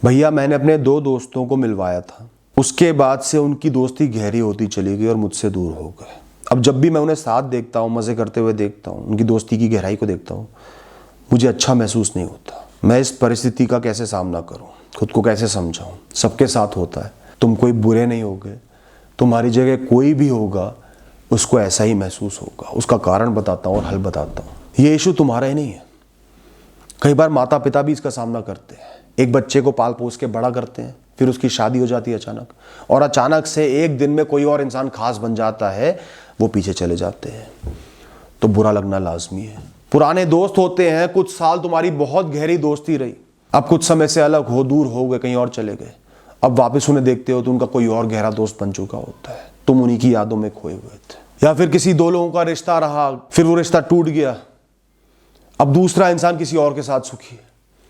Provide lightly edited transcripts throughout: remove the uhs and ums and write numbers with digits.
भैया मैंने अपने 2 दोस्तों को मिलवाया था। उसके बाद से उनकी दोस्ती गहरी होती चली गई और मुझसे दूर हो गए। अब जब भी मैं उन्हें साथ देखता हूँ, मज़े करते हुए देखता हूँ, उनकी दोस्ती की गहराई को देखता हूँ, मुझे अच्छा महसूस नहीं होता। मैं इस परिस्थिति का कैसे सामना करूँ, खुद को कैसे समझाऊँ। सबके साथ होता है, तुम कोई बुरे नहीं होगे, तुम्हारी जगह कोई भी होगा उसको ऐसा ही महसूस होगा। उसका कारण बताता हूँ और हल बताता हूँ। ये इशू तुम्हारा ही नहीं है। कई बार माता पिता भी इसका सामना करते हैं। एक बच्चे को पाल पोस के बड़ा करते हैं, फिर उसकी शादी हो जाती है अचानक, और अचानक से एक दिन में कोई और इंसान खास बन जाता है, वो पीछे चले जाते हैं, तो बुरा लगना लाजमी है। पुराने दोस्त होते हैं, कुछ साल तुम्हारी बहुत गहरी दोस्ती रही, अब कुछ समय से अलग हो, दूर हो गए, कहीं और चले गए। अब वापस उन्हें देखते हो तो उनका कोई और गहरा दोस्त बन चुका होता है, तुम उन्हीं की यादों में खोए हुए थे। या फिर किसी 2 लोगों का रिश्ता रहा, फिर वो रिश्ता टूट गया, अब दूसरा इंसान किसी और के साथ सुखी है,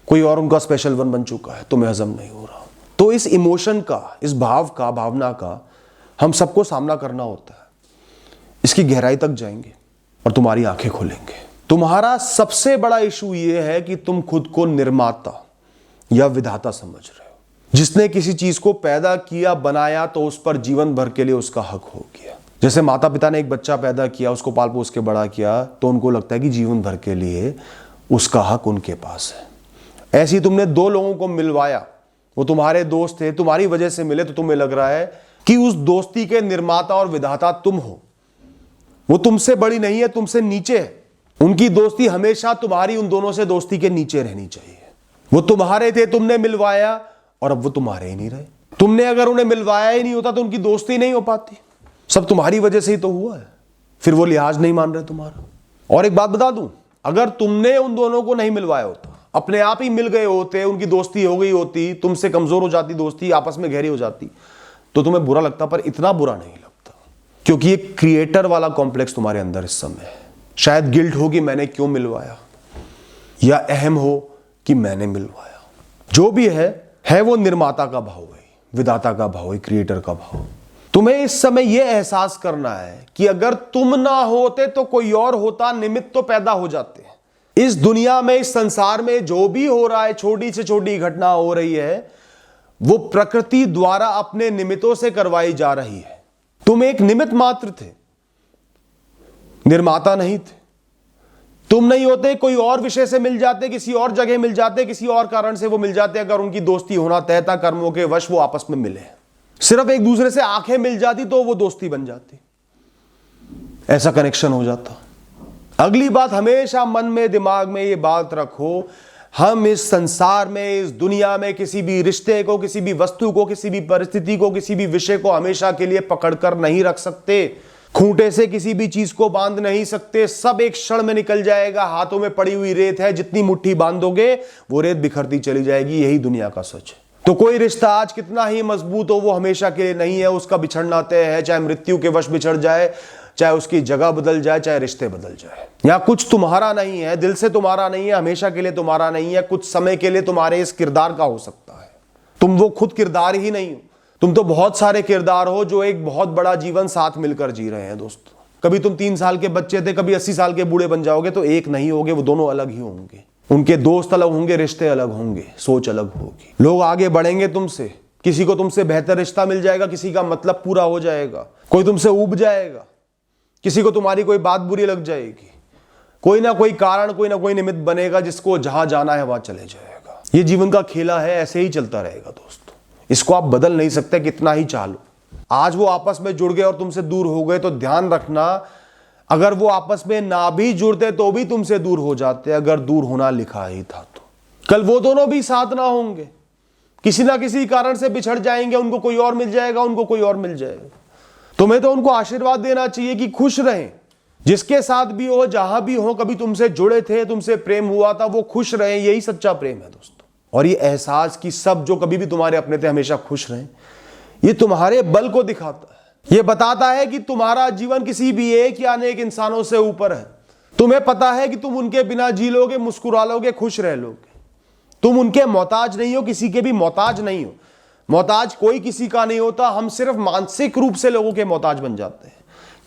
कोई और उनका स्पेशल वन बन चुका है, तुम्हें हजम नहीं हो रहा। तो इस इमोशन का, इस भाव का, भावना का हम सबको सामना करना होता है। इसकी गहराई तक जाएंगे और तुम्हारी आंखें खोलेंगे। तुम्हारा सबसे बड़ा इशू ये है कि तुम खुद को निर्माता या विधाता समझ रहे हो। जिसने किसी चीज को पैदा किया, बनाया, तो उस पर जीवन भर के लिए उसका हक हो गया। जैसे माता पिता ने एक बच्चा पैदा किया, उसको पाल पोस के बड़ा किया, तो उनको लगता है कि जीवन भर के लिए उसका हक उनके पास है। ऐसे ही तुमने 2 लोगों को मिलवाया, वो तुम्हारे दोस्त थे, तुम्हारी वजह से मिले, तो तुम्हें लग रहा है कि उस दोस्ती के निर्माता और विधाता तुम हो। वो तुमसे बड़ी नहीं है, तुमसे नीचे है। उनकी दोस्ती हमेशा तुम्हारी उन दोनों से दोस्ती के नीचे रहनी चाहिए। वो तुम्हारे थे, तुमने मिलवाया, और अब वो तुम्हारे ही नहीं रहे। तुमने अगर उन्हें मिलवाया ही नहीं होता तो उनकी दोस्ती नहीं हो पाती। सब तुम्हारी वजह से ही तो हुआ है। फिर वो लिहाज नहीं मान रहे तुम्हारा। और एक बात बता दूं, अगर तुमने उन दोनों को नहीं मिलवाया होता, अपने आप ही मिल गए होते, उनकी दोस्ती हो गई होती, तुमसे कमजोर हो जाती दोस्ती, आपस में गहरी हो जाती, तो तुम्हें बुरा लगता, पर इतना बुरा नहीं लगता, क्योंकि एक क्रिएटर वाला कॉम्प्लेक्स तुम्हारे अंदर इस समय है। शायद गिल्ट हो कि मैंने क्यों मिलवाया, या अहम हो कि मैंने मिलवाया। जो भी है वो निर्माता का भाव है, विधाता का भाव है, क्रिएटर का भाव। तुम्हें इस समय यह एहसास करना है कि अगर तुम ना होते तो कोई और होता, निमित्त तो पैदा हो जाते हैं। इस दुनिया में, इस संसार में जो भी हो रहा है, छोटी से छोटी घटना हो रही है, वो प्रकृति द्वारा अपने निमित्तों से करवाई जा रही है। तुम एक निमित्त मात्र थे, निर्माता नहीं थे। तुम नहीं होते, कोई और विषय से मिल जाते, किसी और जगह मिल जाते, किसी और कारण से वो मिल जाते। अगर उनकी दोस्ती होना तय था, कर्मों के वश वो आपस में मिले, सिर्फ एक दूसरे से आंखें मिल जाती तो वो दोस्ती बन जाती, ऐसा कनेक्शन हो जाता। अगली बात, हमेशा मन में, दिमाग में ये बात रखो, हम इस संसार में, इस दुनिया में किसी भी रिश्ते को, किसी भी वस्तु को, किसी भी परिस्थिति को, किसी भी विषय को हमेशा के लिए पकड़कर नहीं रख सकते। खूंटे से किसी भी चीज को बांध नहीं सकते। सब एक क्षण में निकल जाएगा। हाथों में पड़ी हुई रेत है, जितनी मुट्ठी बांधोगे वो रेत बिखरती चली जाएगी। यही दुनिया का सच है। तो कोई रिश्ता आज कितना ही मजबूत हो, वो हमेशा के लिए नहीं है। उसका बिछड़ना तय है, चाहे मृत्यु के वश बिछड़ जाए, चाहे उसकी जगह बदल जाए, चाहे रिश्ते बदल जाए। यहाँ कुछ तुम्हारा नहीं है, दिल से तुम्हारा नहीं है, हमेशा के लिए तुम्हारा नहीं है। कुछ समय के लिए तुम्हारे इस किरदार का हो सकता है। तुम वो खुद किरदार ही नहीं हो। तुम तो बहुत सारे किरदार हो जो एक बहुत बड़ा जीवन साथ मिलकर जी रहे हैं दोस्तों। कभी तुम 3 साल के बच्चे थे, कभी 80 साल के बूढ़े बन जाओगे, तो एक नहीं होगे, वो दोनों अलग ही होंगे। उनके दोस्त अलग होंगे, रिश्ते अलग होंगे, सोच अलग होगी। लोग आगे बढ़ेंगे तुमसे, किसी को तुमसे बेहतर रिश्ता मिल जाएगा, किसी का मतलब पूरा हो जाएगा, कोई तुमसे ऊब जाएगा, किसी को तुम्हारी कोई बात बुरी लग जाएगी, कोई ना कोई कारण, कोई ना कोई निमित्त बनेगा जिसको जहां जाना है वहां चले जाएगा। ये जीवन का खेला है, ऐसे ही चलता रहेगा दोस्तों। इसको आप बदल नहीं सकते कितना ही चाह लो। आज वो आपस में जुड़ गए और तुमसे दूर हो गए, तो ध्यान रखना, अगर वो आपस में ना भी जुड़ते तो भी तुमसे दूर हो जाते, अगर दूर होना लिखा ही था तो। कल वो दोनों भी साथ ना होंगे, किसी ना किसी कारण से बिछड़ जाएंगे, उनको कोई और मिल जाएगा, उनको कोई और मिल जाएगा। तुम्हें तो उनको आशीर्वाद देना चाहिए कि खुश रहें, जिसके साथ भी हो, जहां भी हो, कभी तुमसे जुड़े थे, तुमसे प्रेम हुआ था, वो खुश रहें। यही सच्चा प्रेम है दोस्तों। और ये एहसास कि सब जो कभी भी तुम्हारे अपने थे हमेशा खुश रहें, ये तुम्हारे बल को दिखाता है। ये बताता है कि तुम्हारा जीवन किसी भी एक या अनेक इंसानों से ऊपर है। तुम्हें पता है कि तुम उनके बिना जी लोगे, मुस्कुरा लोगे, खुश रह लोगे। तुम उनके मोहताज नहीं हो, किसी के भी मोहताज नहीं हो। मोहताज कोई किसी का नहीं होता, हम सिर्फ मानसिक रूप से लोगों के मोहताज बन जाते हैं।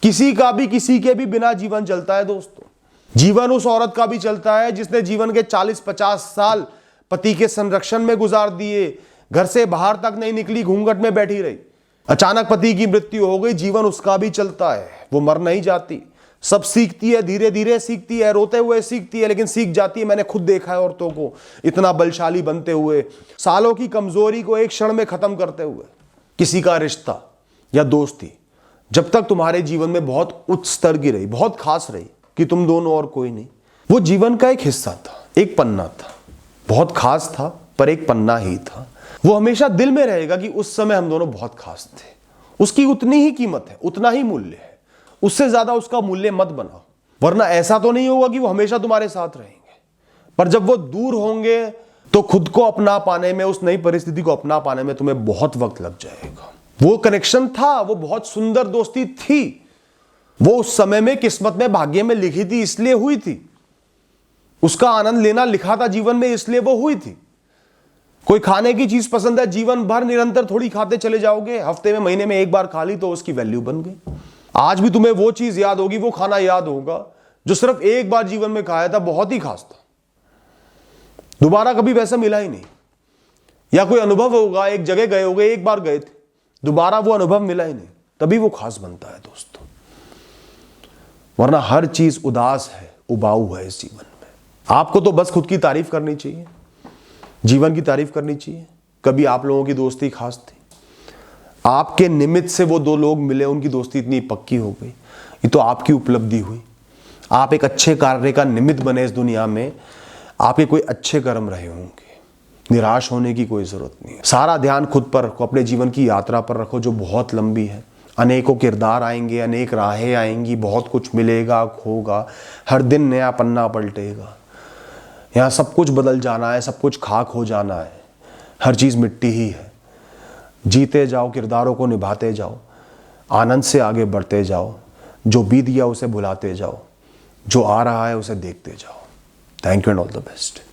किसी का भी, किसी के भी बिना जीवन चलता है दोस्तों। जीवन उस औरत का भी चलता है जिसने जीवन के 40-50 साल पति के संरक्षण में गुजार दिए, घर से बाहर तक नहीं निकली, घूंघट में बैठी रही। अचानक पति की मृत्यु हो गई, जीवन उसका भी चलता है, वो मर नहीं जाती, सब सीखती है, धीरे धीरे सीखती है, रोते हुए सीखती है, लेकिन सीख जाती है। मैंने खुद देखा है औरतों को इतना बलशाली बनते हुए, सालों की कमजोरी को एक क्षण में खत्म करते हुए। किसी का रिश्ता या दोस्ती जब तक तुम्हारे जीवन में बहुत उच्च स्तर की रही, बहुत खास रही कि तुम दोनों और कोई नहीं, वो जीवन का एक हिस्सा था, एक पन्ना था, बहुत खास था पर एक पन्ना ही था। वो हमेशा दिल में रहेगा कि उस समय हम दोनों बहुत खास थे। उसकी उतनी ही कीमत है, उतना ही मूल्य है, उससे ज्यादा उसका मूल्य मत बनाओ, वरना ऐसा तो नहीं होगा कि वो हमेशा तुम्हारे साथ रहेंगे, पर जब वो दूर होंगे तो खुद को अपना पाने में, उस नई परिस्थिति को अपना पाने में तुम्हें बहुत वक्त लग जाएगा। वो कनेक्शन था, वो बहुत सुंदर दोस्ती थी, वो उस समय में किस्मत में, भाग्य में लिखी थी, इसलिए हुई थी। उसका आनंद लेना लिखा था जीवन में, इसलिए वो हुई थी। कोई खाने की चीज पसंद है, जीवन भर निरंतर थोड़ी खाते चले जाओगे, हफ्ते में, महीने में एक बार खा ली तो उसकी वैल्यू बन गई। आज भी तुम्हें वो चीज याद होगी, वो खाना याद होगा जो सिर्फ एक बार जीवन में खाया था, बहुत ही खास था, दोबारा कभी वैसा मिला ही नहीं। या कोई अनुभव होगा, एक जगह गए होगे, एक बार गए थे, दोबारा वो अनुभव मिला ही नहीं, तभी वो खास बनता है दोस्तों। वरना हर चीज उदास है, उबाऊ है इस जीवन में। आपको तो बस खुद की तारीफ करनी चाहिए, जीवन की तारीफ करनी चाहिए। कभी आप लोगों की दोस्ती खास थी, आपके निमित्त से वो दो लोग मिले, उनकी दोस्ती इतनी पक्की हो गई, ये तो आपकी उपलब्धि हुई। आप एक अच्छे कार्य का निमित्त बने इस दुनिया में, आपके कोई अच्छे कर्म रहे होंगे। निराश होने की कोई जरूरत नहीं है। सारा ध्यान खुद पर रखो, अपने जीवन की यात्रा पर रखो जो बहुत लंबी है। अनेकों किरदार आएंगे, अनेक राहें आएंगी, बहुत कुछ मिलेगा, खोगा, हर दिन नया पन्ना पलटेगा। यहाँ सब कुछ बदल जाना है, सब कुछ खाक हो जाना है, हर चीज मिट्टी ही है। जीते जाओ, किरदारों को निभाते जाओ, आनंद से आगे बढ़ते जाओ, जो बीत गया उसे भुलाते जाओ, जो आ रहा है उसे देखते जाओ। Thank you and all the best.